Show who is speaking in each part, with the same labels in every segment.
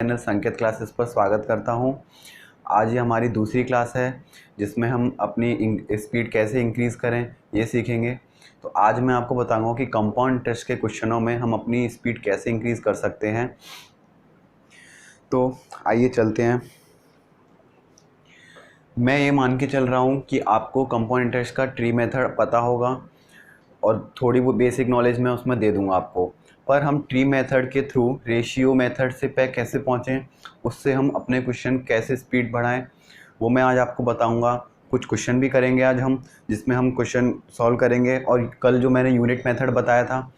Speaker 1: Channel संकेत classes पर स्वागत करता हूं। आज ये हमारी दूसरी क्लास है जिसमें हम अपनी स्पीड कैसे इंक्रीज़ करें ये सीखेंगे। तो आज मैं आपको बताऊंगा कि कंपाउंड इंटरेस्ट के क्वेश्चनों में हम अपनी स्पीड कैसे इंक्रीज़ कर सकते हैं। तो आइए चलते हैं। मैं ये मान के चल रहा हूँ कि आपको कंपाउंड इंटरेस्ट का ट्री मेथड पता होगा और थोड़ी वो बेसिक नॉलेज मैं उसमें दे दूंगा आपको। पर हम ट्री मेथड के थ्रू रेशियो मेथड से पे कैसे पहुँचें, उससे हम अपने क्वेश्चन कैसे स्पीड बढ़ाएं, वो मैं आज आपको बताऊंगा। कुछ क्वेश्चन भी करेंगे आज हम, जिसमें हम क्वेश्चन सॉल्व करेंगे। और कल जो मैंने यूनिट मेथड बताया था,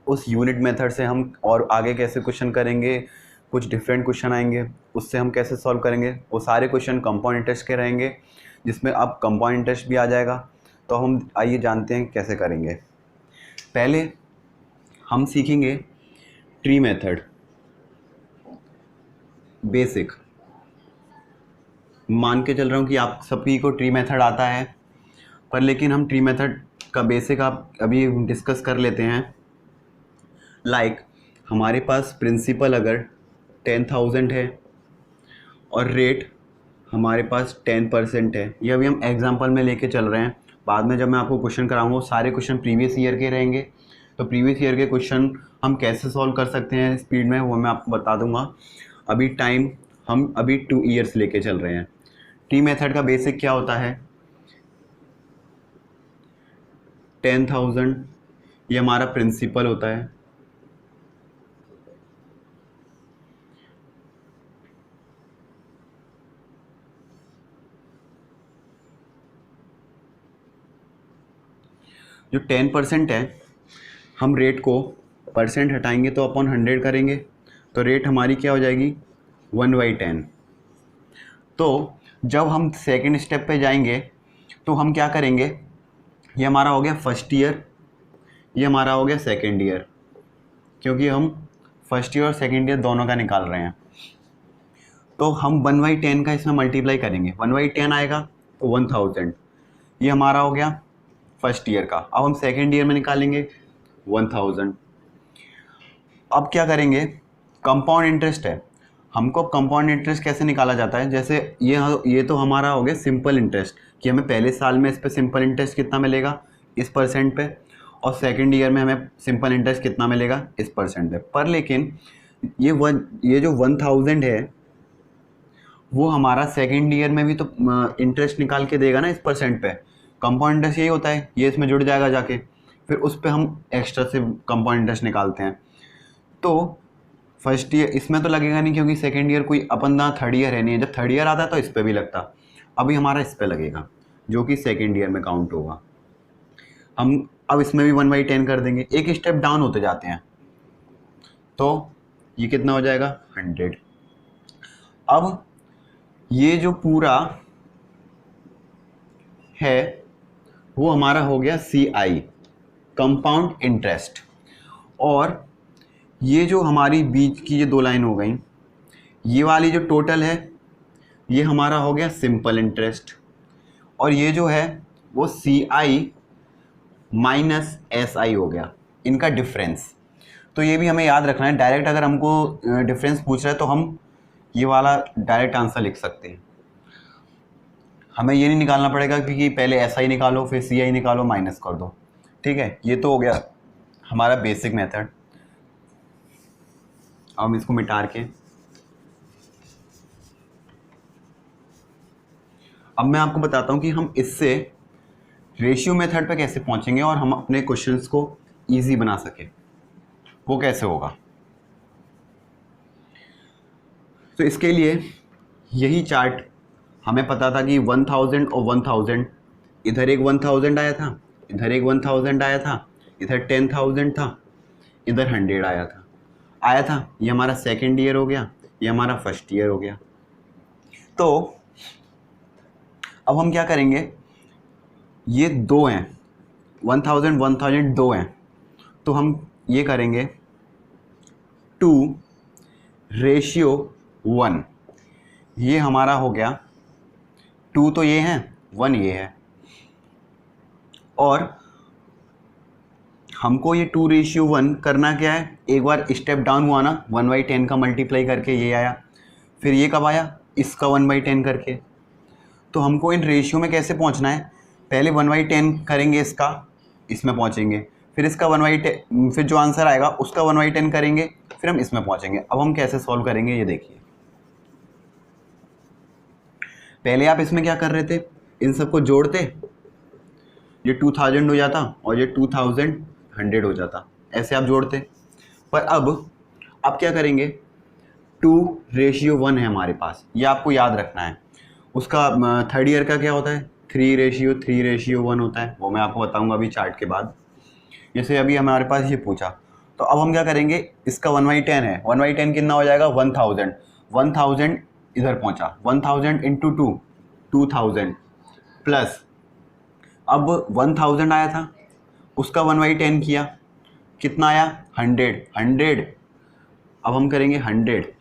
Speaker 1: उस यूनिट मेथड से हम और आगे कैसे क्वेश्चन करेंगे, कुछ डिफरेंट क्वेश्चन आएंगे, उससे हम कैसे सॉल्व करेंगे। वो सारे क्वेश्चन कंपाउंड इंटरेस्ट के रहेंगे, जिसमें अब कंपाउंड इंटरेस्ट भी आ जाएगा। तो हम आइए जानते हैं कैसे करेंगे। पहले हम सीखेंगे ट्री मेथड बेसिक। मान के चल रहा हूँ कि आप सभी को ट्री मेथड आता है, पर लेकिन हम ट्री मेथड का बेसिक आप अभी डिस्कस कर लेते हैं। लाइक हमारे पास प्रिंसिपल अगर 10,000 है और रेट हमारे पास 10% है, ये अभी हम एग्जांपल में लेके चल रहे हैं। बाद में जब मैं आपको क्वेश्चन कराऊंगा सारे क्वेश्चन प्रीवियस ईयर के रहेंगे। तो प्रीवियस ईयर के क्वेश्चन हम कैसे सॉल्व कर सकते हैं स्पीड में, वो मैं आपको बता दूंगा। अभी टाइम हम अभी 2 ईयर्स लेके चल रहे हैं। टी मेथड का बेसिक क्या होता है, 10,000 ये हमारा प्रिंसिपल होता है। जो 10% है, हम रेट को परसेंट हटाएंगे तो अपॉन 100 करेंगे, तो रेट हमारी क्या हो जाएगी 1/10। तो जब हम सेकंड स्टेप पे जाएंगे तो हम क्या करेंगे, ये हमारा हो गया फर्स्ट ईयर, ये हमारा हो गया सेकंड ईयर, क्योंकि हम फर्स्ट ईयर और सेकंड ईयर दोनों का निकाल रहे हैं। तो हम 1/10 का इसमें मल्टीप्लाई करेंगे, 1/10 आएगा तो 1000, ये हमारा हो गया फर्स्ट ईयर का। अब हम सेकंड ईयर में निकालेंगे 1000। अब क्या करेंगे, कंपाउंड इंटरेस्ट है, हमको कंपाउंड इंटरेस्ट कैसे निकाला जाता है। जैसे ये तो हमारा हो गया सिंपल इंटरेस्ट, कि हमें पहले साल में इस पे सिंपल इंटरेस्ट कितना मिलेगा इस परसेंट पे, और सेकंड ईयर में हमें सिंपल इंटरेस्ट कितना मिलेगा इस परसेंट पे। पर लेकिन ये जो 1000 है वो हमारा सेकंड ईयर में भी तो इंटरेस्ट निकाल के देगा ना इस परसेंट पे। कंपाउंड इंटरेस्ट यही होता है, ये इसमें जुड़ जाएगा जाके, फिर उस पर हम एक्स्ट्रा से कंपाउंड इंटरेस्ट निकालते हैं। तो फर्स्ट ईयर इसमें तो लगेगा नहीं, क्योंकि सेकेंड ईयर कोई अपन ना थर्ड ईयर है नहीं है। जब थर्ड ईयर आता है तो इस पर भी लगता, अभी हमारा इस पर लगेगा जो कि सेकेंड ईयर में काउंट होगा। हम अब इसमें भी 1/10 कर देंगे, एक स्टेप डाउन होते जाते हैं, तो ये कितना हो जाएगा 100। अब ये जो पूरा है वो हमारा हो गया CI, कंपाउंड इंटरेस्ट। और ये जो हमारी बीच की ये दो लाइन हो गई, ये वाली जो टोटल है ये हमारा हो गया सिंपल इंटरेस्ट, और ये जो है वो CI माइनस SI हो गया, इनका डिफरेंस। तो ये भी हमें याद रखना है। डायरेक्ट अगर हमको डिफरेंस पूछ रहा है तो हम ये वाला डायरेक्ट आंसर लिख सकते हैं, हमें ये नहीं निकालना पड़ेगा क्योंकि पहले SI निकालो फिर CI निकालो माइनस कर दो। ठीक है, ये तो हो गया हमारा बेसिक मेथड। अब हम इसको मिटा के अब मैं आपको बताता हूँ कि हम इससे रेशियो मेथड पे कैसे पहुंचेंगे और हम अपने क्वेश्चंस को इजी बना सके, वो कैसे होगा। तो इसके लिए यही चार्ट हमें पता था कि 1000 और 1000, इधर एक 1000 आया था, इधर एक 1000 आया था, इधर 10,000 था, इधर 100 आया था। ये हमारा सेकेंड ईयर हो गया, ये हमारा फर्स्ट ईयर हो गया। तो अब हम क्या करेंगे, ये दो हैं, 1000 1000 दो हैं, तो हम ये करेंगे 2:1। ये हमारा हो गया 2 तो ये है, 1 ये है, और हमको ये 2:1 करना क्या है, एक बार स्टेप डाउन हुआ ना 1/10 का मल्टीप्लाई करके ये आया, फिर ये कब आया, इसका 1/10 करके। तो हमको इन रेशियो में कैसे पहुंचना है, पहले 1/10 करेंगे इसका, इसमें पहुंचेंगे, फिर इसका 1/10, फिर जो आंसर आएगा उसका 1/10 करेंगे, फिर हम इसमें पहुंचेंगे। अब हम कैसे सॉल्व करेंगे ये देखिए। पहले आप इसमें क्या कर रहे थे, इन सबको जोड़ते, ये 2000 हो जाता और ये 2100 हो जाता, ऐसे आप जोड़ते। पर अब क्या करेंगे, 2:1 है हमारे पास, ये आपको याद रखना है। उसका थर्ड ईयर का क्या होता है, 3:3:1 होता है, वो मैं आपको बताऊंगा अभी चार्ट के बाद। जैसे अभी हमारे पास ये पूछा, तो अब हम क्या करेंगे, इसका 1/10 है, 1/10 कितना हो जाएगा, 1000। 1000 इधर पहुंचा, 1000 इंटू 2000 प्लस, अब 1000 आया था, उसका 1/10 किया, कितना आया, 100। अब हम करेंगे 100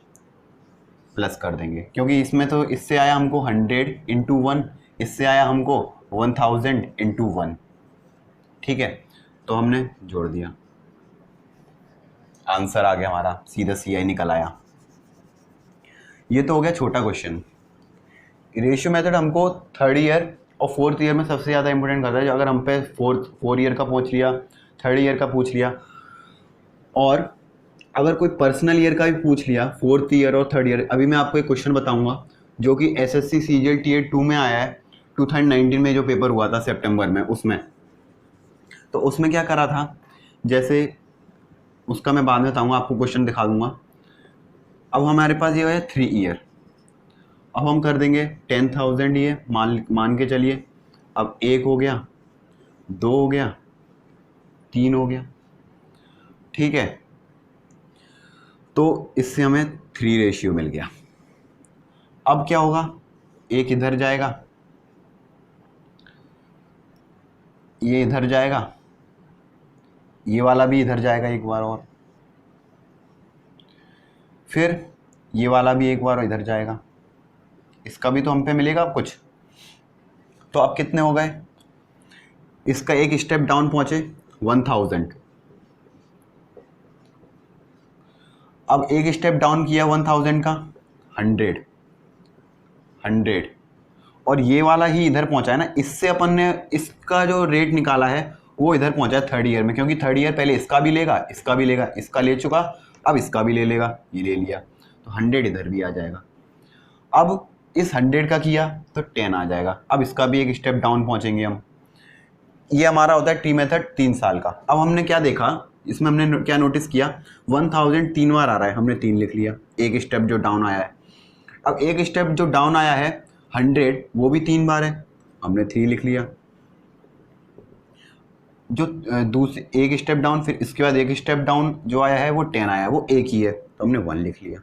Speaker 1: प्लस कर देंगे, क्योंकि इसमें तो इससे आया हमको 100 इंटू 1, इससे आया हमको 1000 इंटू 1, ठीक है। तो हमने जोड़ दिया, आंसर आ गया हमारा, सीधा CI निकल आया। ये तो हो गया छोटा क्वेश्चन। रेशियो मेथड हमको थर्ड ईयर और फोर्थ ईयर में सबसे ज़्यादा इंपॉर्टेंट करता है। अगर हम पे फोर ईयर का पूछ लिया, थर्ड ईयर का पूछ लिया, और अगर कोई पर्सनल ईयर का भी पूछ लिया, फोर्थ ईयर और थर्ड ईयर। अभी मैं आपको एक क्वेश्चन बताऊंगा जो कि SSC CGL Tier 2 में आया है, 2019 में जो पेपर हुआ था सितंबर में, उसमें तो उसमें क्या करा था, जैसे उसका मैं बाद में बताऊंगा, आपको क्वेश्चन दिखा दूंगा। अब हमारे पास ये है 3 ईयर, अब हम कर देंगे 10,000 ये मान के चलिए। अब 1 हो गया, 2 हो गया, 3 हो गया, ठीक है। तो इससे हमें 3 रेशियो मिल गया। अब क्या होगा, एक इधर जाएगा, ये इधर जाएगा, ये वाला भी इधर जाएगा एक बार और, फिर ये वाला भी एक बार इधर जाएगा, इसका भी तो हम पे मिलेगा अब कुछ। तो अब कितने हो गए, इसका एक स्टेप डाउन पहुंचे 1000, अब एक स्टेप डाउन किया 1000 का 100, और ये वाला ही इधर पहुंचा है ना, इससे अपन ने इसका जो रेट निकाला है वो इधर पहुंचा है थर्ड ईयर में, क्योंकि थर्ड ईयर पहले इसका भी लेगा, इसका भी लेगा, इसका ले चुका, अब इसका भी ले लेगा, ये ले लिया, तो 100 इधर भी आ जाएगा। अब इस 100 का किया तो 10 आ जाएगा, अब इसका भी एक स्टेप डाउन पहुंचेंगे हम। ये हमारा होता है टी मेथड 3 साल का। अब हमने क्या देखा, इसमें हमने क्या नोटिस किया, 1000 3 बार आ रहा है, हमने 3 लिख लिया, एक स्टेप जो डाउन आया है। अब एक स्टेप जो डाउन आया है 100, वो भी 3 बार है, हमने 3 लिख लिया। जो दूसरे एक स्टेप डाउन, फिर इसके बाद एक स्टेप डाउन जो आया है वो 10 आया है, वो एक ही है, तो हमने 1 लिख लिया।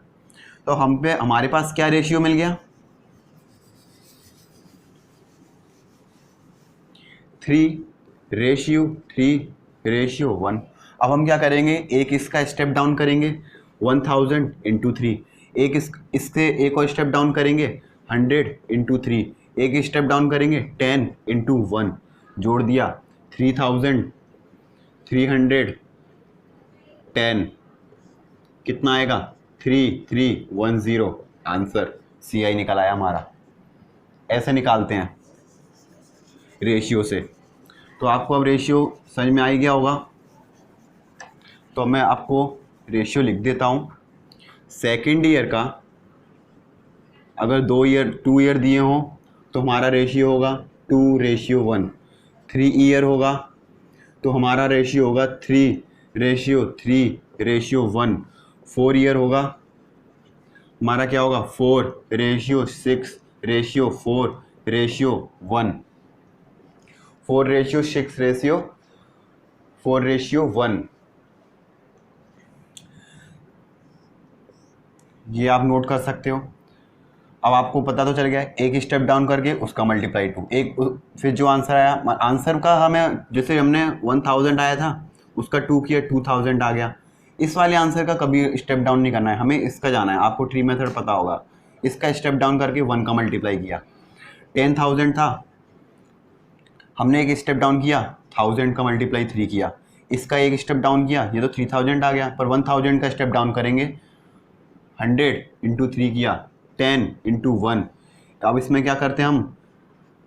Speaker 1: तो हमारे पास क्या रेशियो मिल गया, 3:1। अब हम क्या करेंगे, एक इसका स्टेप डाउन करेंगे 1000 इंटू 3, एक इससे एक और स्टेप डाउन करेंगे 100 इंटू 3, एक स्टेप डाउन करेंगे 10 इंटू 1, जोड़ दिया 3310, कितना आएगा 3310, आंसर CI निकल आया हमारा। ऐसे निकालते हैं रेशियो से। तो आपको अब रेशियो समझ में आ ही गया होगा, तो मैं आपको रेशियो लिख देता हूँ। सेकेंड ईयर का अगर 2 ईयर दिए हों तो हमारा रेशियो होगा 2:1। 3 ईयर होगा तो हमारा रेशियो होगा 3:3:1। 4 ईयर होगा हमारा क्या होगा 4:6:4:1। 4:6:4:1, ये आप नोट कर सकते हो। अब आपको पता तो चल गया है, एक स्टेप डाउन करके उसका मल्टीप्लाई 2, एक फिर जो आंसर आया, आंसर का हमें जैसे हमने 1000 आया था उसका 2 किया 2000 आ गया। इस वाले आंसर का कभी स्टेप डाउन नहीं करना है, हमें इसका जाना है। आपको ट्री मेथड पता होगा, इसका स्टेप डाउन करके 1 का मल्टीप्लाई किया। 10,000 था, हमने एक स्टेप डाउन किया 1000 का मल्टीप्लाई 3 किया, इसका एक स्टेप डाउन किया, ये तो 3000 आ गया, पर 1000 का स्टेप डाउन करेंगे, 100 इंटू 3 किया, 10 इंटू 1। तो अब इसमें क्या करते हैं हम,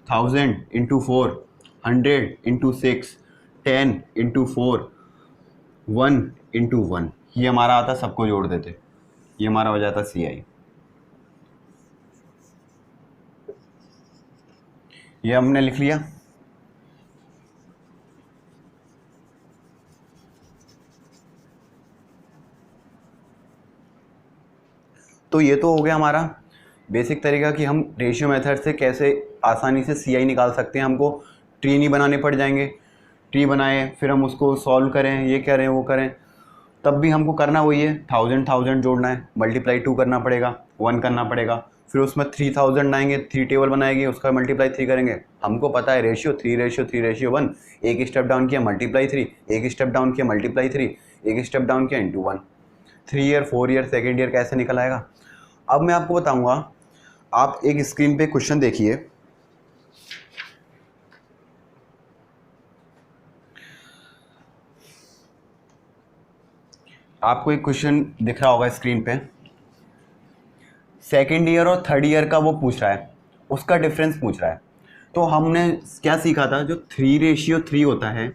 Speaker 1: 1000 इंटू 4, 100 इंटू 6, 10 इंटू 4, 1 इंटू 1, ये हमारा आता, सबको जोड़ देते, ये हमारा हो जाता CI। ये हमने लिख लिया। तो ये तो हो गया हमारा बेसिक तरीका कि हम रेशियो मेथड से कैसे आसानी से CI निकाल सकते हैं। हमको ट्री नहीं बनाने पड़ जाएंगे, ट्री बनाए फिर हम उसको सॉल्व करें, ये करें वो करें, तब भी हमको करना वही है, 1000 जोड़ना है, मल्टीप्लाई 2 करना पड़ेगा, 1 करना पड़ेगा, फिर उसमें 3000 आएंगे, 3 टेबल बनाएंगे, उसका मल्टीप्लाई 3 करेंगे। हमको पता है रेशियो 3:3:1, एक स्टेप डाउन किया मल्टीप्लाई 3, एक स्टेप डाउन किया मल्टीप्लाई 3, एक स्टेप डाउन किया into 1। 3 year 4 year second year कैसे निकल आएगा। अब मैं आपको बताऊंगा, आप एक स्क्रीन पे क्वेश्चन देखिए, आपको एक क्वेश्चन दिख रहा होगा स्क्रीन पे, सेकेंड ईयर और थर्ड ईयर का वो पूछ रहा है, उसका डिफरेंस पूछ रहा है। तो हमने क्या सीखा था, जो 3:3 होता है,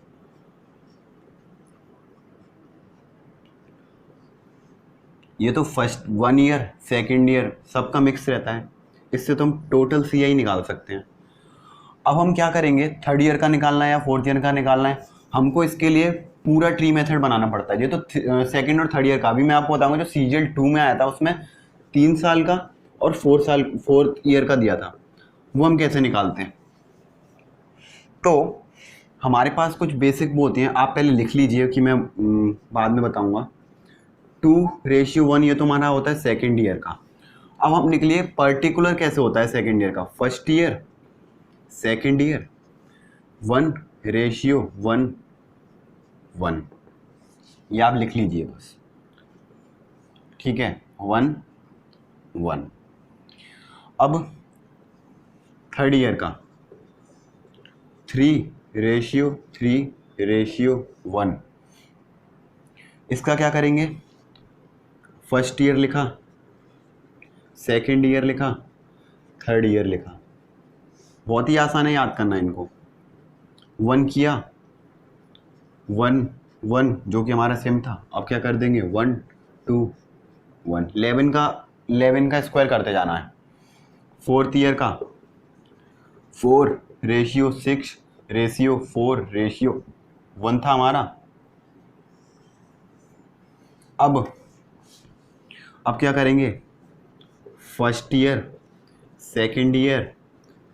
Speaker 1: ये तो फर्स्ट 1 ईयर सेकेंड ईयर सबका मिक्स रहता है, इससे तो हम टोटल CI निकाल सकते हैं। अब हम क्या करेंगे, थर्ड ईयर का निकालना है या फोर्थ ईयर का निकालना है, हमको इसके लिए पूरा ट्री मेथड बनाना पड़ता है। ये तो सेकेंड और थर्ड ईयर का, अभी मैं आपको बताऊंगा जो CGL 2 में आया था उसमें 3 साल का और 4 ईयर का दिया था, वो हम कैसे निकालते हैं। तो हमारे पास कुछ बेसिक वो होती हैं, आप पहले लिख लीजिए कि मैं बाद में बताऊंगा। 2:1 ये तो हमारा होता है सेकेंड ईयर का। अब हम निकलिए पर्टिकुलर कैसे होता है सेकेंड ईयर का, फर्स्ट ईयर सेकेंड ईयर 1:1:1, ये आप लिख लीजिए बस, ठीक है, 1:1। अब थर्ड ईयर का 3:3:1, इसका क्या करेंगे, फर्स्ट ईयर लिखा, सेकेंड ईयर लिखा, थर्ड ईयर लिखा, बहुत ही आसान है याद करना इनको। 1 किया, 1 1 जो कि हमारा सेम था, अब क्या कर देंगे 1 2 1, 11 का स्क्वायर करते जाना है। फोर्थ ईयर का 4:6:4:1 था हमारा। अब क्या करेंगे, first year second year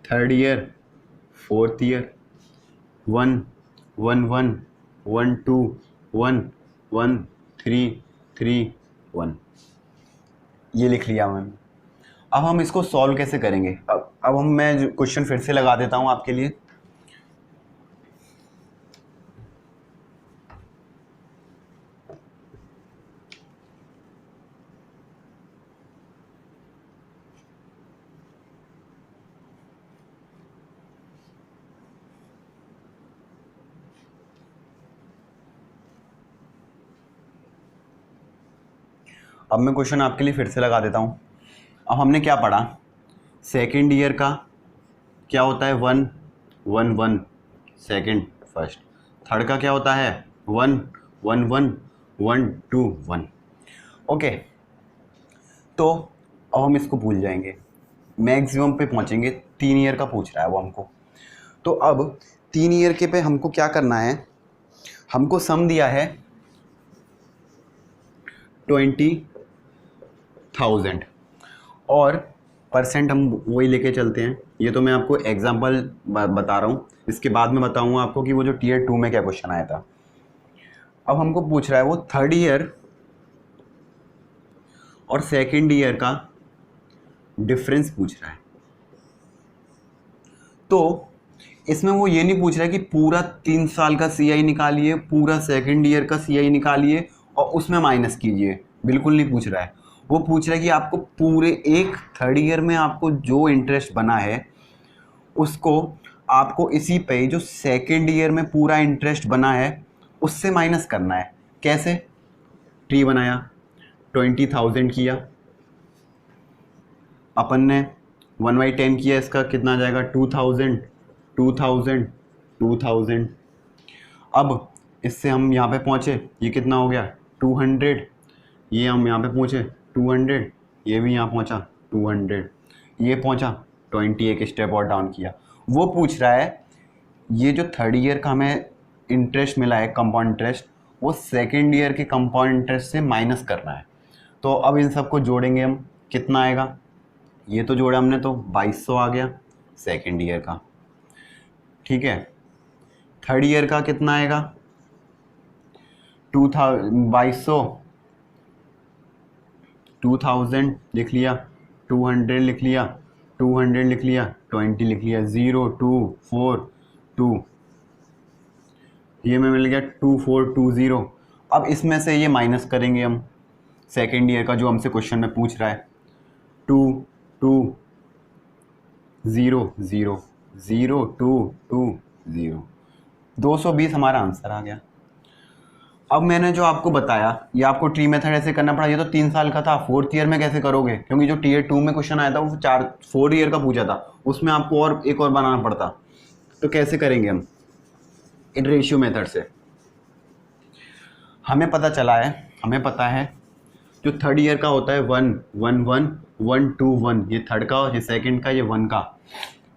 Speaker 1: third year fourth year, 1 1 1 1 2 1 1 3 3 1, ये लिख लिया मैंने। अब हम इसको सॉल्व कैसे करेंगे, अब मैं क्वेश्चन फिर से लगा देता हूँ आपके लिए। अब मैं क्वेश्चन आपके लिए फिर से लगा देता हूँ। अब हमने क्या पढ़ा, सेकेंड ईयर का क्या होता है 1 1 1 सेकेंड फर्स्ट, थर्ड का क्या होता है 1 1 1 1 2 1। ओके, तो अब हम इसको भूल जाएंगे, मैक्सिमम पे पहुँचेंगे, 3 ईयर का पूछ रहा है वो हमको। तो अब 3 ईयर के पे हमको क्या करना है, हमको सम दिया है 20,000 और परसेंट हम वही लेके चलते हैं। ये तो मैं आपको एग्जांपल बता रहा हूँ, इसके बाद में बताऊँगा आपको कि वो जो टीयर 2 में क्या क्वेश्चन आया था। अब हमको पूछ रहा है वो थर्ड ईयर और सेकेंड ईयर का डिफरेंस पूछ रहा है। तो इसमें वो ये नहीं पूछ रहा है कि पूरा 3 साल का CI निकालिए, पूरा सेकेंड ईयर का CI निकालिए और उसमें माइनस कीजिए, बिल्कुल नहीं पूछ रहा है। वो पूछ रहा है कि आपको पूरे एक थर्ड ईयर में आपको जो इंटरेस्ट बना है उसको आपको इसी पे जो सेकेंड ईयर में पूरा इंटरेस्ट बना है उससे माइनस करना है। कैसे? ट्री बनाया, 20,000 किया, अपन ने 1/10 किया, इसका कितना आ जाएगा 2,000 2,000 2,000। अब इससे हम यहाँ पे पहुँचे, ये कितना हो गया 200, ये हम यहाँ पे पहुँचे 200, ये भी यहाँ पहुँचा 200, ये पहुँचा 20, एक स्टेप और डाउन किया। वो पूछ रहा है ये जो थर्ड ईयर का हमें इंटरेस्ट मिला है कंपाउंड इंटरेस्ट, वो सेकेंड ईयर के कंपाउंड इंटरेस्ट से माइनस करना है। तो अब इन सबको जोड़ेंगे हम, कितना आएगा? ये तो जोड़ा हमने तो 2200 आ गया सेकेंड ईयर का, ठीक है। थर्ड ईयर का कितना आएगा? 2200, 2000 लिख लिया, 200 लिख लिया, 200 लिख लिया, 20 लिख लिया, 0 2 4 2, ये में मिल गया 2420। अब इसमें से ये माइनस करेंगे हम सेकेंड ईयर का जो हमसे क्वेश्चन में पूछ रहा है, 2 2 0 0 0 2 2 0, 220 हमारा आंसर आ गया। अब मैंने जो आपको बताया, ये आपको ट्री मेथड ऐसे करना पड़ा, ये तो 3 साल का था, फोर्थ ईयर में कैसे करोगे? क्योंकि जो टीयर 2 में क्वेश्चन आया था वो 4 ईयर का पूछा था, उसमें आपको और एक और बनाना पड़ता। तो कैसे करेंगे हम? इन रेशियो मेथड से हमें पता चला है, हमें पता है जो थर्ड ईयर का होता है 1 1 1 1 2 1, ये थर्ड का, ये सेकंड का, ये 1 का,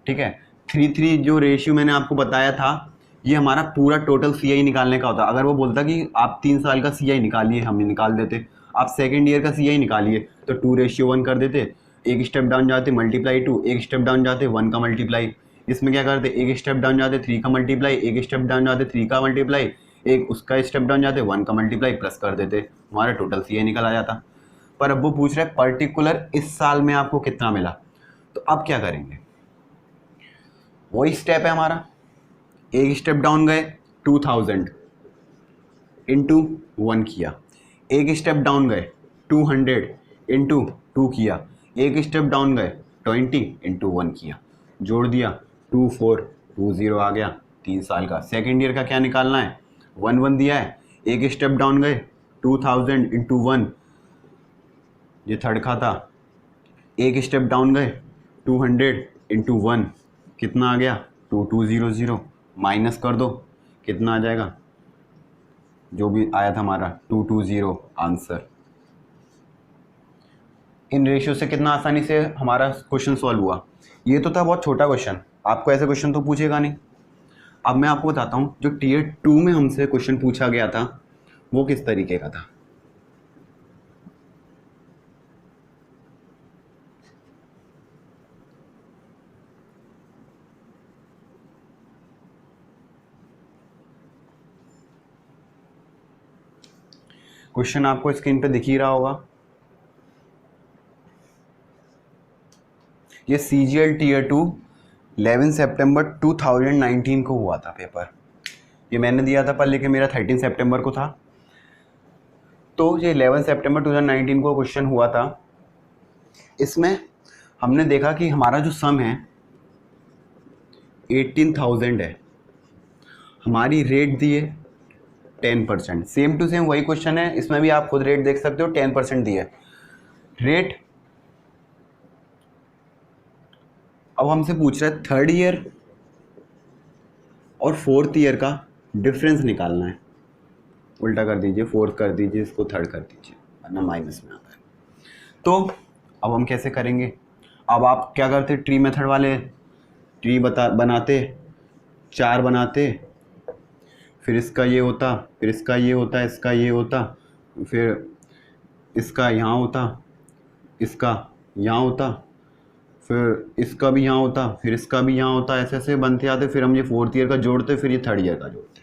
Speaker 1: ठीक है। 3 3 जो रेशियो मैंने आपको बताया था, ये हमारा पूरा टोटल CI निकालने का होता। अगर वो बोलता कि आप 3 साल का CI निकालिए, हम निकाल देते। आप सेकेंड ईयर का CI निकालिए तो 2:1 कर देते, एक स्टेप डाउन जाते मल्टीप्लाई 2, एक स्टेप डाउन जाते 1 का मल्टीप्लाई। इसमें क्या करते, एक स्टेप डाउन जाते 3 का मल्टीप्लाई, एक स्टेप डाउन जाते 3 का मल्टीप्लाई, एक उसका स्टेप डाउन जाते 1 का मल्टीप्लाई, प्लस कर देते, हमारा टोटल CI निकल आ जाता। पर अब वो पूछ रहे पर्टिकुलर इस साल में आपको कितना मिला। तो अब क्या करेंगे, वही स्टेप है हमारा, एक स्टेप डाउन गए 2000 इंटू 1 किया, एक स्टेप डाउन गए 200 इंटू 2 किया, एक स्टेप डाउन गए 20 इंटू 1 किया, जोड़ दिया 2420 आ गया 3 साल का। सेकेंड ईयर का क्या निकालना है, 1 1 दिया है, एक स्टेप डाउन गए 2000 इंटू 1, ये थर्ड का था, एक स्टेप डाउन गए 200 इंटू 1, कितना आ गया 2200, माइनस कर दो, कितना आ जाएगा, जो भी आया था हमारा 220 आंसर। इन रेशियो से कितना आसानी से हमारा क्वेश्चन सॉल्व हुआ। ये तो था बहुत छोटा क्वेश्चन, आपको ऐसे क्वेश्चन तो पूछेगा नहीं। अब मैं आपको बताता हूँ जो टीयर 2 में हमसे क्वेश्चन पूछा गया था वो किस तरीके का था। क्वेश्चन आपको स्क्रीन पे दिख ही रहा होगा। ये CGL टीयर 2 11 सितंबर 2019 को हुआ था पेपर। ये मैंने दिया था पर लेकिन मेरा 13 सितंबर को था। तो ये 11 सितंबर 2019 को क्वेश्चन हुआ था। इसमें हमने देखा कि हमारा जो सम है 18,000 है, हमारी रेट दी है 10%। सेम टू सेम वही क्वेश्चन है, इसमें भी आप खुद रेट देख सकते हो, 10% दी है रेट। अब हमसे पूछ रहा है थर्ड ईयर और फोर्थ ईयर का डिफरेंस निकालना है। उल्टा कर दीजिए, फोर्थ कर दीजिए, इसको थर्ड कर दीजिए वरना माइनस में आता है। तो अब हम कैसे करेंगे, अब आप क्या करते, ट्री मेथड वाले ट्री बनाते, 4 बनाते, फिर इसका ये होता, फिर इसका ये होता, इसका ये होता, फिर इसका यहाँ होता, इसका यहाँ होता, फिर इसका भी यहाँ होता, फिर इसका भी यहाँ होता, ऐसे ऐसे बनते आते। फिर हम ये फोर्थ ईयर का जोड़ते, फिर ये थर्ड ईयर का जोड़ते।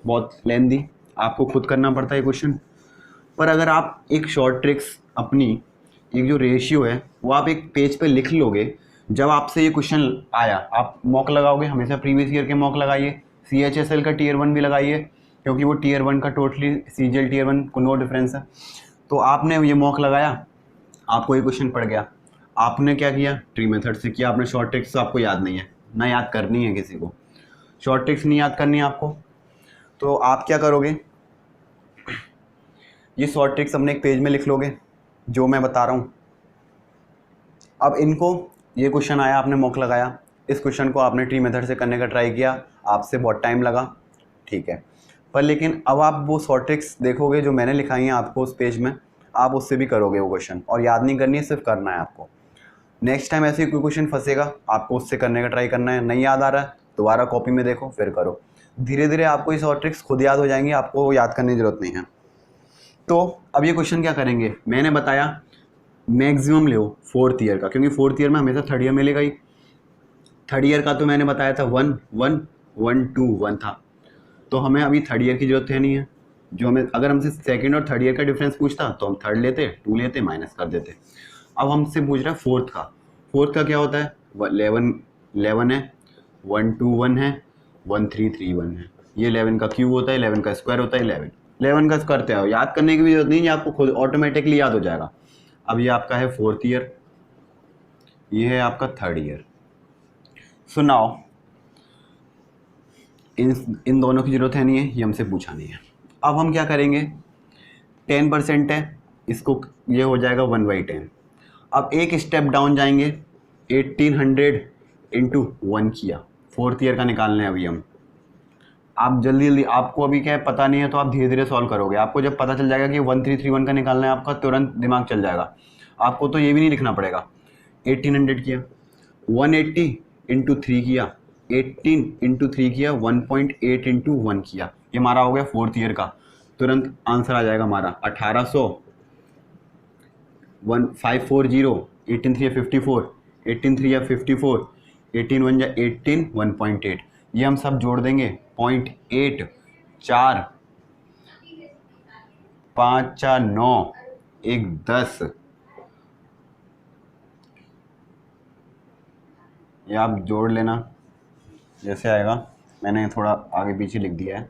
Speaker 1: बहुत लेंदी, आपको खुद करना पड़ता है क्वेश्चन। पर अगर आप एक शॉर्ट ट्रिक्स अपनी, एक जो रेशियो है वो आप एक पेज पे लिख लोगे, जब आपसे ये क्वेश्चन आया आप मॉक लगाओगे, हमेशा प्रीवियस ईयर के मॉक लगाइए, CHSL का टीयर 1 भी लगाइए, क्योंकि वो टीयर 1 का टोटली CGL टीयर 1 को नो डिफरेंस है। तो आपने ये मॉक लगाया, आपको ये क्वेश्चन पड़ गया, आपने क्या किया, ट्री मेथड से किया, आपने शॉर्ट ट्रिक्स तो आपको याद नहीं है ना, याद करनी है किसी को, शॉर्ट ट्रिक्स नहीं याद करनी है आपको, तो आप क्या करोगे, ये शॉर्ट ट्रिक्स अपने एक पेज में लिख लोगे जो मैं बता रहा हूँ। अब इनको, ये क्वेश्चन आया, आपने मॉक लगाया, इस क्वेश्चन को आपने ट्री मेथड से करने का ट्राई किया, आपसे बहुत टाइम लगा, ठीक है, पर लेकिन अब आप वो शॉर्ट ट्रिक्स देखोगे जो मैंने लिखाई हैं आपको उस पेज में, आप उससे भी करोगे वो क्वेश्चन, और याद नहीं करनी है, सिर्फ करना है आपको। नेक्स्ट टाइम ऐसे कोई क्वेश्चन फंसेगा, आपको उससे करने का ट्राई करना है, नहीं याद आ रहा है दोबारा कॉपी में देखो, फिर करो। धीरे धीरे आपको ये शॉर्ट ट्रिक्स खुद याद हो जाएंगी, आपको याद करने की जरूरत नहीं है। तो अब ये क्वेश्चन क्या करेंगे, मैंने बताया मैक्सिमम ले 4th ईयर का, क्योंकि 4th ईयर में हमेशा 3rd ईयर मिलेगा ही। 3rd ईयर का तो मैंने बताया था 1 1 1 2 1 था, तो हमें अभी 3rd ईयर की जरूरत है नहीं है। जो हमें, अगर हमसे 2nd और 3rd ईयर का डिफरेंस पूछता तो हम 3rd लेते, 2 लेते, माइनस कर देते। अब हमसे पूछ रहा है 4th का। 4th का क्या होता है, 11 है, 1 2 1 है, 1 3 3 1 है, ये 11 का क्यूब होता है, 11 का स्क्वायर होता है 11 का करते हो, याद करने की भी जरूरत नहीं है, आपको खुद ऑटोमेटिकली याद हो जाएगा। अब ये आपका है 4th ईयर, ये है आपका 3rd year. So now in दोनों की जरूरत है नहीं है, ये हमसे पूछा नहीं है। अब हम क्या करेंगे, 10% है, इसको ये हो जाएगा 1/10। अब एक स्टेप डाउन जाएंगे, 1800 इंटू 1 किया, 4th ईयर का निकालना है अभी हम। आप जल्दी जल्दी, आपको अभी क्या है पता नहीं है, तो आप धीरे धीरे सॉल्व करोगे। आपको जब पता चल जाएगा कि 1331 का निकालना है आपका, तुरंत दिमाग चल जाएगा, आपको तो ये भी नहीं लिखना पड़ेगा। 1800 किया, 180 इंटू 3 किया, 18 इंटू 3 किया, 1.8 इंटू 1 किया, ये हमारा हो गया 4th ईयर का। तुरंत आंसर आ जाएगा हमारा 1800, 1540, 18 3 54, 18 3 54, 18 1 18, 1.8, ये हम सब जोड़ देंगे, 0.8, 4 5 4 9 1 10, ये आप जोड़ लेना जैसे आएगा, मैंने थोड़ा आगे पीछे लिख दिया है।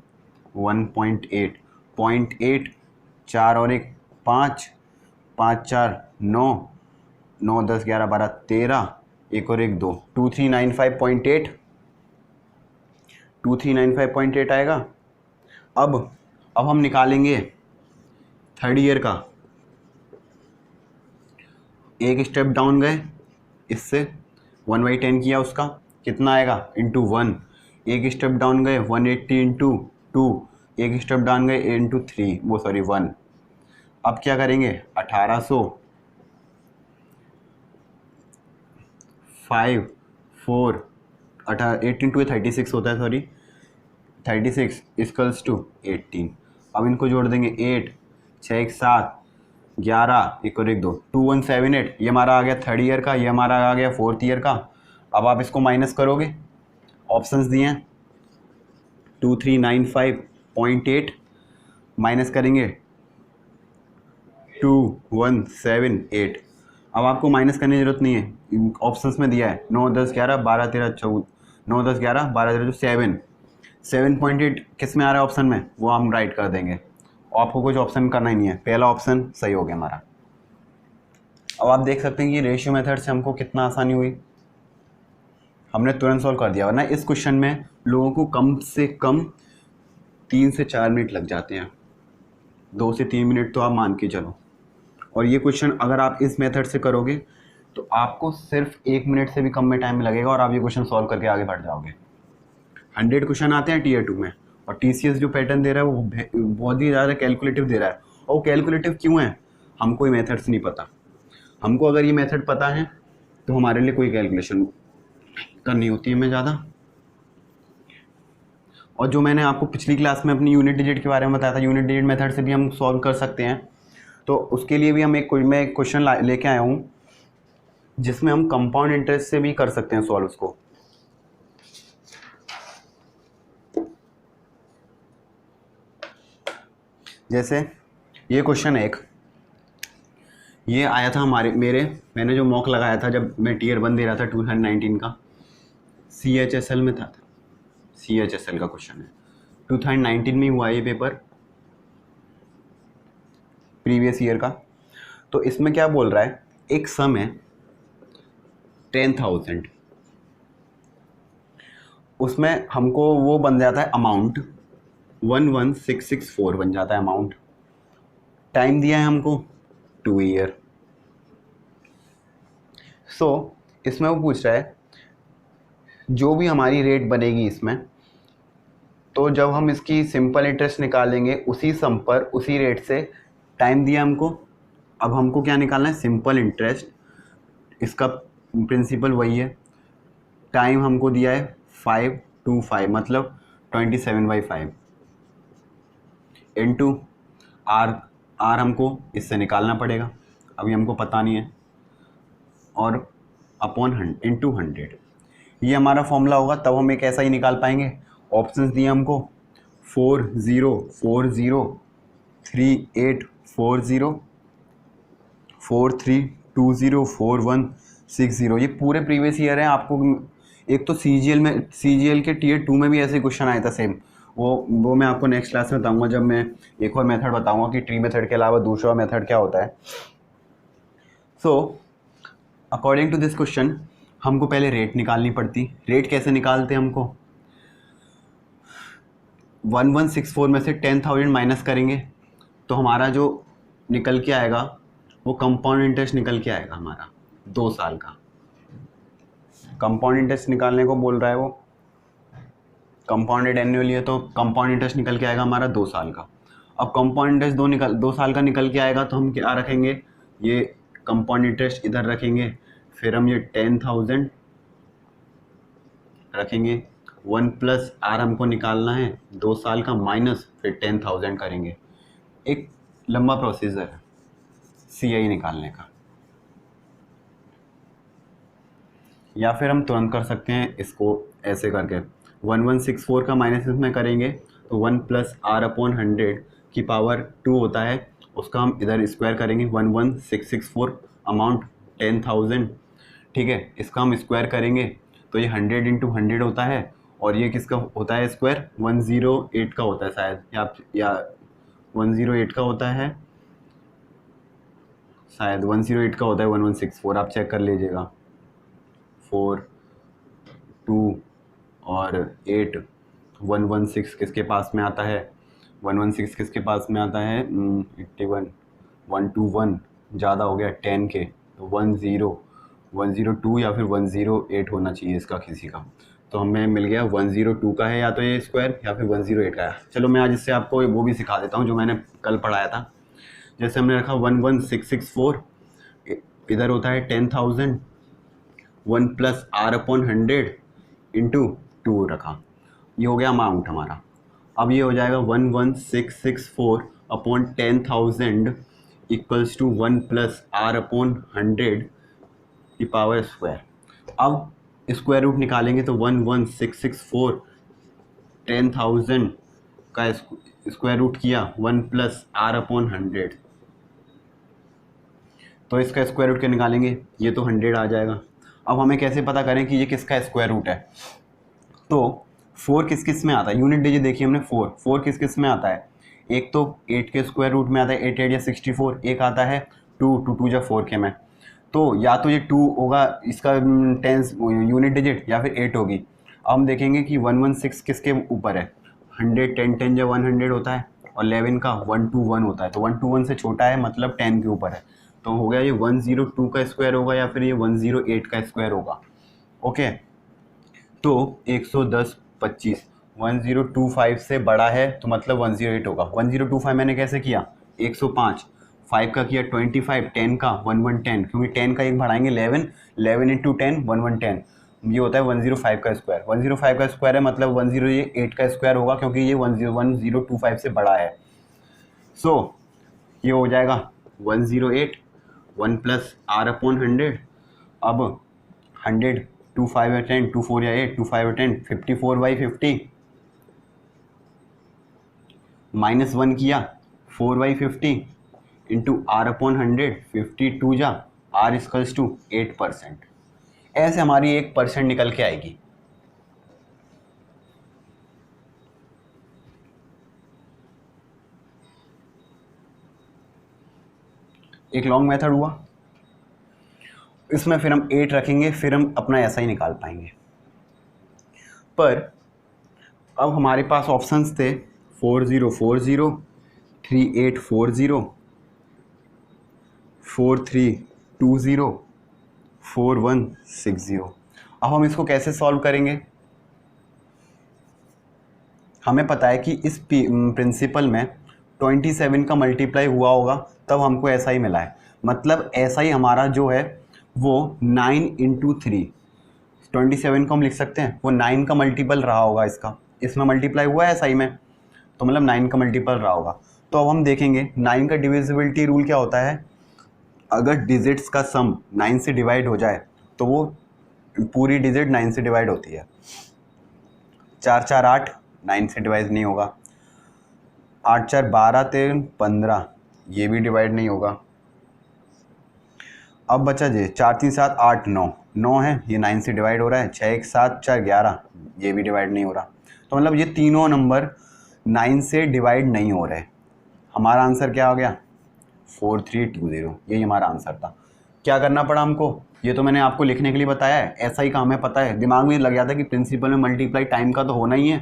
Speaker 1: 1.8, 0.8, 4 और 1 5, 5 4 9, 9 10 11 12 13, 1 और 1 2, 2395.8, 2395.8 आएगा। अब हम निकालेंगे 3rd ईयर का। एक स्टेप डाउन गए, इससे 1/10 किया, उसका कितना आएगा, इंटू 1। एक स्टेप डाउन गए, 180 इंटू 2, एक स्टेप डाउन गए इंटू 3, वो सॉरी 1। अब क्या करेंगे, 1800, 5 4 18 टू 36 होता है, सॉरी 36 इक्वल्स टू 18। अब इनको जोड़ देंगे, 8 6 1 7 11, 1 और 1 2, 2178, ये हमारा आ गया 3rd ईयर का, ये हमारा आ गया 4th ईयर का। अब आप इसको माइनस करोगे, ऑप्शंस दिए हैं, 2395.8 माइनस करेंगे 2178। अब आपको माइनस करने की जरूरत नहीं है, ऑप्शंस में दिया है 9 10 11 12 13 14, 9 10 11 12 13 7, 7.8 किस में आ रहा है ऑप्शन में, वो हम राइट कर देंगे। आपको कुछ ऑप्शन करना ही नहीं है, पहला ऑप्शन सही हो गया हमारा। अब आप देख सकते हैं कि रेशियो मेथड से हमको कितना आसानी हुई, हमने तुरंत सॉल्व कर दिया। वरना इस क्वेश्चन में लोगों को कम से कम 3 से 4 मिनट लग जाते हैं, 2 से 3 मिनट तो आप मान के चलो। और ये क्वेश्चन अगर आप इस मेथड से करोगे तो आपको सिर्फ 1 मिनट से भी कम में टाइम लगेगा और आप ये क्वेश्चन सॉल्व करके आगे बढ़ जाओगे। 100 क्वेश्चन आते हैं Tier 2 में, और TCS जो पैटर्न दे रहा है वो बहुत ही ज़्यादा कैलकुलेटिव दे रहा है। और वो कैलकुलेटिव क्यों है, हमको ये मेथड्स नहीं पता। हमको अगर ये मेथड पता है तो हमारे लिए कोई कैलकुलेशन करनी होती है हमें ज़्यादा। और जो मैंने आपको पिछली क्लास में अपनी यूनिट डिजिट के बारे में बताया था, यूनिट डिजिट मेथड से भी हम सॉल्व कर सकते हैं। तो उसके लिए भी मैं एक क्वेश्चन लेके आया हूँ जिसमें हम कंपाउंड इंटरेस्ट से भी कर सकते हैं सॉल्व उसको। जैसे ये क्वेश्चन है एक, ये आया था मैंने जो मॉक लगाया था जब मैं Tier 1 दे रहा था 2019 का, CHSL में था, CHSL का क्वेश्चन है, 2019 में हुआ ये पेपर, प्रीवियस ईयर का। तो इसमें क्या बोल रहा है, एक सम है 10,000, उसमें हमको वो बन जाता है अमाउंट 11664 बन जाता है अमाउंट। टाइम दिया है हमको 2 ईयर। सो इसमें वो पूछ रहा है जो भी हमारी रेट बनेगी इसमें, तो जब हम इसकी सिंपल इंटरेस्ट निकालेंगे उसी सम पर उसी रेट से, टाइम दिया हमको, अब हमको क्या निकालना है, सिंपल इंटरेस्ट, इसका प्रिंसिपल वही है। टाइम हमको दिया है 525 मतलब 27/5 इनटू आर। आर हमको इससे निकालना पड़ेगा, अभी हमको पता नहीं है, और अपॉन इनटू 100। ये हमारा फॉर्मूला होगा, तब हम एक ऐसा ही निकाल पाएंगे। ऑप्शंस दिए हमको 4040 3840 4320 4160। ये पूरे प्रीवियस ईयर है। आपको एक तो सीजीएल के टीयर 2 में भी ऐसे क्वेश्चन आया था सेम, वो मैं आपको नेक्स्ट क्लास में बताऊंगा, जब मैं एक और मेथड बताऊंगा कि ट्री मेथड के अलावा दूसरा मेथड क्या होता है। So according to this question हमको पहले रेट निकालनी पड़ती। रेट कैसे निकालते हैं, हमको 1164 में से 10,000 माइनस करेंगे तो हमारा जो निकल के आएगा वो कंपाउंड इंटरेस्ट निकल के आएगा हमारा 2 साल का। कंपाउंड इंटरेस्ट निकालने को बोल रहा है वो, कंपाउंडेड एनुअली है तो कंपाउंड इंटरेस्ट निकल के आएगा हमारा 2 साल का। अब कंपाउंड इंटरेस्ट 2 साल का निकल के आएगा तो हम क्या रखेंगे, ये कंपाउंड इंटरेस्ट इधर रखेंगे, फिर हम ये 10,000 रखेंगे, 1 प्लस आर हमको निकालना है 2 साल का, माइनस फिर 10,000 करेंगे। एक लंबा प्रोसीजर है CI निकालने का, या फिर हम तुरंत कर सकते हैं इसको ऐसे करके 1164 का माइनस इसमें करेंगे तो 1 प्लस आर अपॉन 100 की पावर 2 होता है, उसका हम इधर स्क्वायर करेंगे 11664 अमाउंट 10,000, ठीक है। इसका हम स्क्वायर करेंगे तो ये 100 इंटू 100 होता है, और ये किसका होता है स्क्वायर, 108 का होता है शायद, या 108 का होता है शायद, 108 का होता है 1164, आप चेक कर लीजिएगा। 4 2 और 8 116 किसके पास में आता है, 116 किसके पास में आता है 81, 121 ज़्यादा हो गया 10 के, तो 102 या फिर 108 होना चाहिए इसका किसी का, तो हमें मिल गया 102 का है या तो ये स्क्वायर या फिर 108 का है। चलो मैं आज इससे आपको वो भी सिखा देता हूँ जो मैंने कल पढ़ाया था। जैसे हमने रखा 11664, इधर होता है 10,000, 1 प्लस आर अपॉन 100 इंटू 2 रखा, ये हो गया अमाउंट हमारा। अब ये हो जाएगा 11664 upon 10,000 equals to 1 plus R upon 100 की पावर स्क्वायर। अब स्क्वायर रूट निकालेंगे तो 11664 10,000 का स्क्वायर रूट किया 1 प्लस आर अपॉन 100, तो इसका स्क्वायर रूट क्या निकालेंगे, ये तो 100 आ जाएगा। अब हमें कैसे पता करें कि ये किसका स्क्वायर रूट है, तो 4 किस किस में आता है, यूनिट डिजिट देखिए हमने 4 किस किस में आता है, एक तो 8 के स्क्वायर रूट में आता है 8 8 या 64, एक आता है 2 2 या 4 के में, तो या तो ये 2 होगा इसका टेंस यूनिट डिजिट या फिर 8 होगी। अब हम देखेंगे कि 116 किसके ऊपर है, 100 10 10 या 100 होता है, और 11 का 121 होता है, तो 121 से छोटा है मतलब 10 के ऊपर है, तो हो गया ये 102 का स्क्वायर होगा या फिर ये 108 का स्क्वायर होगा। ओके, तो 110 25 1025 से बड़ा है तो मतलब 108 होगा। 1025 मैंने कैसे किया, 105, 5 का किया 25, 10 का 1110, क्योंकि 10 का एक बढ़ाएंगे 11 इंटू 10 1110, ये होता है 105 का स्क्वायर। 105 का स्क्वायर है मतलब 108 का स्क्वायर होगा, क्योंकि ये 1025 से बड़ा है। सो ये हो जाएगा 108 1 प्लस आर अपॉन 100। अब 100 2 5 या 10, 2 4 या 8, 2 5 या 10, 54/50 माइनस 1 किया 4/50 इंटू आर अपॉन 100, 52 जा आर इक्वल्स टू 8%। ऐसे हमारी 1% निकल के आएगी। एक लॉन्ग मेथड हुआ, इसमें फिर हम 8 रखेंगे, फिर हम अपना ऐसा ही निकाल पाएंगे। पर अब हमारे पास ऑप्शंस थे 4040, 3840, 4320, 4160। अब हम इसको कैसे सॉल्व करेंगे? हमें पता है कि इस प्रिंसिपल में 27 का मल्टीप्लाई हुआ होगा तब हमको ऐसा ही मिला है। मतलब ऐसा ही हमारा जो है वो 9 × 3, 27 को हम लिख सकते हैं वो 9 का मल्टीपल रहा होगा, इसमें मल्टीप्लाई हुआ है SI में, तो मतलब 9 का मल्टीपल रहा होगा। तो अब हम देखेंगे 9 का डिविजिबिलिटी रूल क्या होता है, अगर डिजिट्स का सम 9 से डिवाइड हो जाए तो वो पूरी डिजिट 9 से डिवाइड होती है। 4 4 8, 9 से डिवाइड नहीं होगा। 8 4 12 13 15, ये भी डिवाइड नहीं होगा। अब बचा जी 4 3 7 8 9, 9 है, ये 9 से डिवाइड हो रहा है। 6 1 7 4 11, ये भी डिवाइड नहीं हो रहा। तो मतलब ये तीनों नंबर 9 से डिवाइड नहीं हो रहे। हमारा आंसर क्या हो गया? 4320, यही हमारा आंसर था। क्या करना पड़ा हमको? ये तो मैंने आपको लिखने के लिए बताया है, ऐसा ही काम है, पता है, दिमाग में लग जाता है कि प्रिंसिपल में मल्टीप्लाई टाइम का तो होना ही है।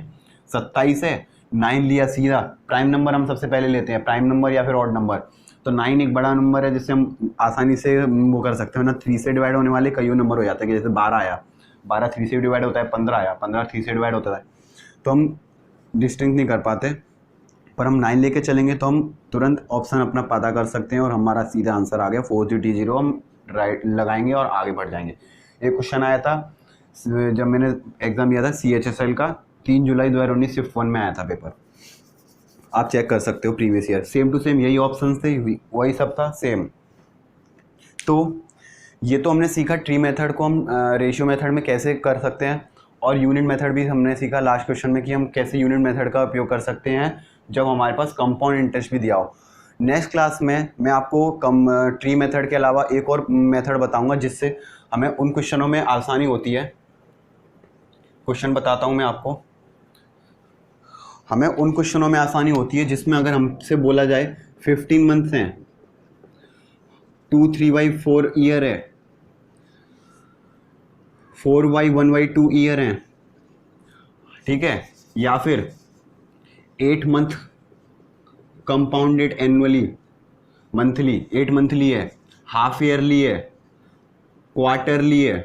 Speaker 1: 27 है, 9 लिया सीधा, प्राइम नंबर हम सबसे पहले लेते हैं, प्राइम नंबर या फिर ऑड नंबर। तो 9 एक बड़ा नंबर है जिससे हम आसानी से वो कर सकते हैं ना। 3 से डिवाइड होने वाले कई नंबर हो जाते हैं कि जैसे 12 आया, 12 3 से डिवाइड होता है, 15 आया, 15 3 से डिवाइड होता है। तो हम डिस्टिंक्ट नहीं कर पाते, पर हम 9 लेके चलेंगे तो हम तुरंत ऑप्शन अपना पता कर सकते हैं और हमारा सीधा आंसर आ गया 4320। हम राइट लगाएंगे और आगे बढ़ जाएंगे। एक क्वेश्चन आया था जब मैंने एग्ज़ाम दिया था CHSL का, 3 जुलाई 2019 शिफ्ट 1 में आया था पेपर, आप चेक कर सकते हो previous year, same to same यही ऑप्शन थे, वही सब था सेम। तो ये तो हमने सीखा ट्री मेथड को हम रेशियो मेथड में कैसे कर सकते हैं, और यूनिट मेथड भी हमने सीखा लास्ट क्वेश्चन में कि हम कैसे यूनिट मेथड का उपयोग कर सकते हैं जब हमारे पास कंपाउंड इंटरेस्ट भी दिया हो। नेक्स्ट क्लास में मैं आपको ट्री मेथड के अलावा एक और मेथड बताऊंगा जिससे हमें उन क्वेश्चनों में आसानी होती है। क्वेश्चन बताता हूं मैं आपको, हमें उन क्वेश्चनों में आसानी होती है जिसमें अगर हमसे बोला जाए 15 मंथ्स हैं, 2 3/4 ईयर है, 4/1/2 ईयर हैं, ठीक है, या फिर 8 month compounded annually, monthly 8 monthly है, हाफ ईयरली है, क्वार्टरली है।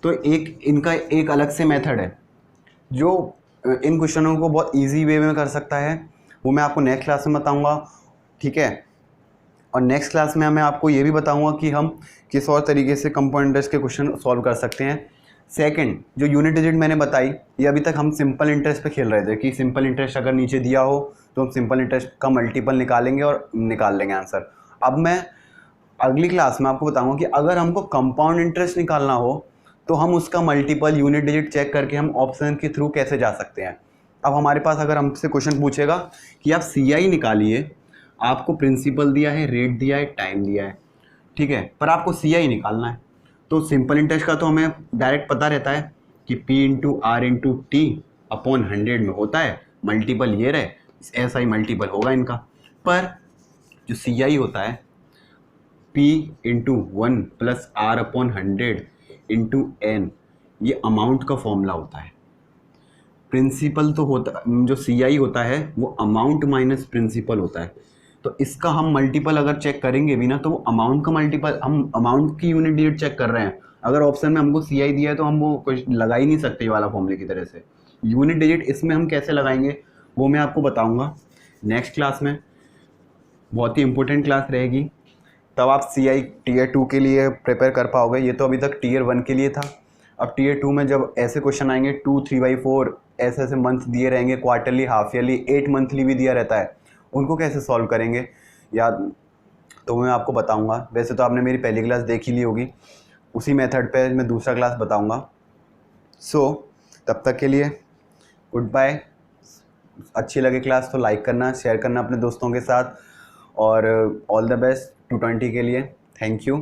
Speaker 1: तो एक इनका एक अलग से मेथड है जो इन क्वेश्चनों को बहुत इजी वे में कर सकता है, वो मैं आपको नेक्स्ट क्लास में बताऊंगा, ठीक है। और नेक्स्ट क्लास में मैं आपको ये भी बताऊंगा कि हम किस और तरीके से कंपाउंड इंटरेस्ट के क्वेश्चन सॉल्व कर सकते हैं। सेकंड, जो यूनिट डिजिट मैंने बताई, ये अभी तक हम सिंपल इंटरेस्ट पे खेल रहे थे कि सिंपल इंटरेस्ट अगर नीचे दिया हो तो हम सिंपल इंटरेस्ट का मल्टीपल निकालेंगे और निकाल लेंगे आंसर। अब मैं अगली क्लास में आपको बताऊंगा कि अगर हमको कंपाउंड इंटरेस्ट निकालना हो तो हम उसका मल्टीपल यूनिट डिजिट चेक करके हम ऑप्शन के थ्रू कैसे जा सकते हैं। अब हमारे पास अगर हमसे क्वेश्चन पूछेगा कि आप CI निकालिए, आपको प्रिंसिपल दिया है, रेट दिया है, टाइम दिया है, ठीक है, पर आपको CI निकालना है, तो सिंपल इंटरेस्ट का तो हमें डायरेक्ट पता रहता है कि P × R × T अपॉन 100 में होता है, मल्टीपल ये रहे, ऐसा ही मल्टीपल होगा इनका। पर जो CI होता है P × 1 + R अपॉन 100 × N, ये अमाउंट का फॉर्मूला होता है। प्रिंसिपल तो होता, जो CI होता है वो अमाउंट माइनस प्रिंसिपल होता है, तो इसका हम मल्टीपल अगर चेक करेंगे भी ना तो वो अमाउंट का मल्टीपल, हम अमाउंट की यूनिट डिजिट चेक कर रहे हैं। अगर ऑप्शन में हमको CI दिया है तो हम वो कुछ लगा ही नहीं सकते वाला फॉर्मूले की तरह से। यूनिट डिजिट इसमें हम कैसे लगाएंगे वो मैं आपको बताऊंगा नेक्स्ट क्लास में, बहुत ही इंपॉर्टेंट क्लास रहेगी, तब आप CI Tier 2 के लिए प्रिपेयर कर पाओगे। ये तो अभी तक Tier 1 के लिए था, अब Tier 2 में जब ऐसे क्वेश्चन आएंगे 2 3/4 ऐसे ऐसे मंथ दिए रहेंगे, क्वार्टरली, हाफ ईयरली, 8 मंथली भी दिया रहता है, उनको कैसे सॉल्व करेंगे याद, तो मैं आपको बताऊंगा। वैसे तो आपने मेरी पहली क्लास देख ही ली होगी, उसी मेथड पे मैं दूसरा क्लास बताऊंगा। तब तक के लिए गुड बाय। अच्छी लगे क्लास तो लाइक करना, शेयर करना अपने दोस्तों के साथ, और ऑल द बेस्ट 220 के लिए। Thank you.